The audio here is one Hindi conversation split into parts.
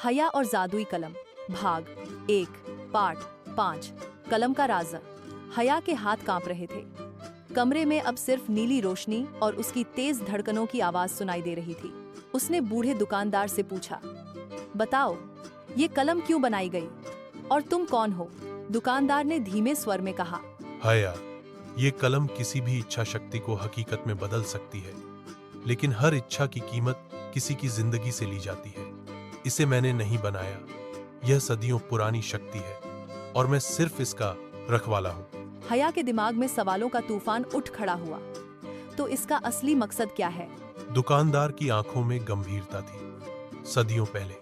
हया और जादुई कलम, भाग 1, पार्ट 5। कलम का राजा। हया के हाथ कांप रहे थे। कमरे में अब सिर्फ नीली रोशनी और उसकी तेज धड़कनों की आवाज सुनाई दे रही थी। उसने बूढ़े दुकानदार से पूछा, बताओ, ये कलम क्यों बनाई गई और तुम कौन हो? दुकानदार ने धीमे स्वर में कहा, हया, ये कलम किसी भी इच्छा शक्ति को हकीकत में बदल सकती है, लेकिन हर इच्छा की कीमत किसी की जिंदगी से ली जाती है। इसे मैंने नहीं बनाया, यह सदियों पुरानी शक्ति है और मैं सिर्फ इसका रखवाला हूँ। हया के दिमाग में सवालों का तूफान उठ खड़ा हुआ। तो इसका असली मकसद क्या है? दुकानदार की आंखों में गंभीरता थी। सदियों पहले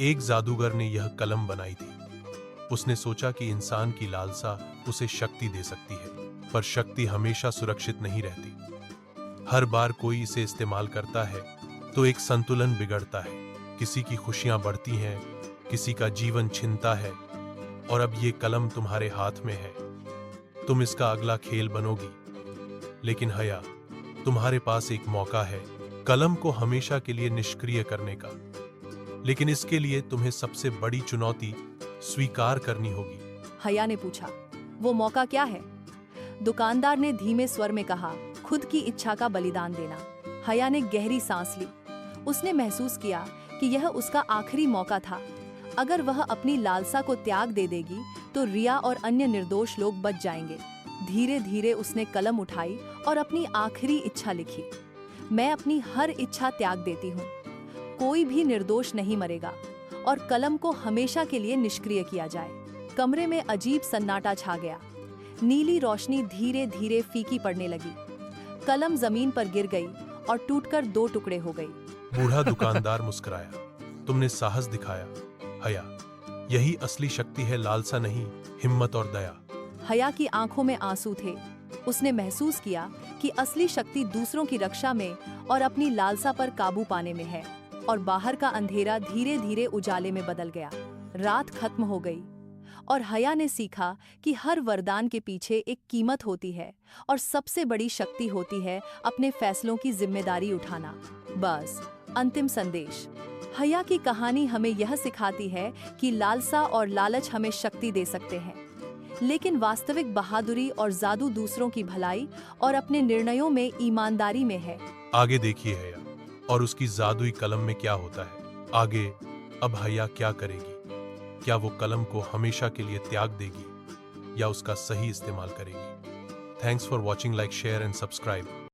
एक जादूगर ने यह कलम बनाई थी। उसने सोचा कि इंसान की लालसा उसे शक्ति दे सकती है, पर शक्ति हमेशा सुरक्षित नहीं रहती। हर बार कोई इसे इस्तेमाल करता है तो एक संतुलन बिगड़ता है। किसी की खुशियां बढ़ती हैं, किसी का जीवन छिनता है, और अब ये कलम तुम्हारे हाथ में है। तुम इसका अगला खेल बनोगी। लेकिन हया, तुम्हारे पास एक मौका है कलम को हमेशा के लिए निष्क्रिय करने का। लेकिन इसके लिए तुम्हें सबसे बड़ी चुनौती स्वीकार करनी होगी। हया ने पूछा, वो मौका क्या है? दुकानदार ने धीमे स्वर में कहा, खुद की इच्छा का बलिदान देना। हया ने गहरी सांस ली। उसने महसूस किया कि यह उसका आखिरी मौका था। अगर वह अपनी लालसा को त्याग दे देगी तो रिया और अन्य निर्दोष लोग बच जाएंगे। धीरे धीरे उसने कलम उठाई और अपनी आखिरी इच्छा लिखी। मैं अपनी हर इच्छा त्याग देती हूँ। कोई भी निर्दोष नहीं मरेगा और कलम को हमेशा के लिए निष्क्रिय किया जाए। कमरे में अजीब सन्नाटा छा गया। नीली रोशनी धीरे धीरे फीकी पड़ने लगी। कलम जमीन पर गिर गई और टूटकर 2 टुकड़े हो गई। बूढ़ा दुकानदार मुस्कुराया, तुमने साहस दिखाया हया। यही असली शक्ति है, लालसा नहीं, हिम्मत और दया। हया की आंखों में आंसू थे। उसने महसूस किया कि असली शक्ति दूसरों की रक्षा में और अपनी लालसा पर काबू पाने में है। और बाहर का अंधेरा धीरे धीरे उजाले में बदल गया। रात खत्म हो गई और हया ने सीखा कि हर वरदान के पीछे एक कीमत होती है और सबसे बड़ी शक्ति होती है अपने फैसलों की जिम्मेदारी उठाना। बस, अंतिम संदेश। हया की कहानी हमें यह सिखाती है कि लालसा और लालच हमें शक्ति दे सकते हैं, लेकिन वास्तविक बहादुरी और जादू दूसरों की भलाई और अपने निर्णयों में ईमानदारी में है। आगे देखिए हया और उसकी जादुई कलम में क्या होता है। आगे अब हया क्या करेगी? क्या वो कलम को हमेशा के लिए त्याग देगी या उसका सही इस्तेमाल करेगी? Thanks for watching. Like, share and subscribe.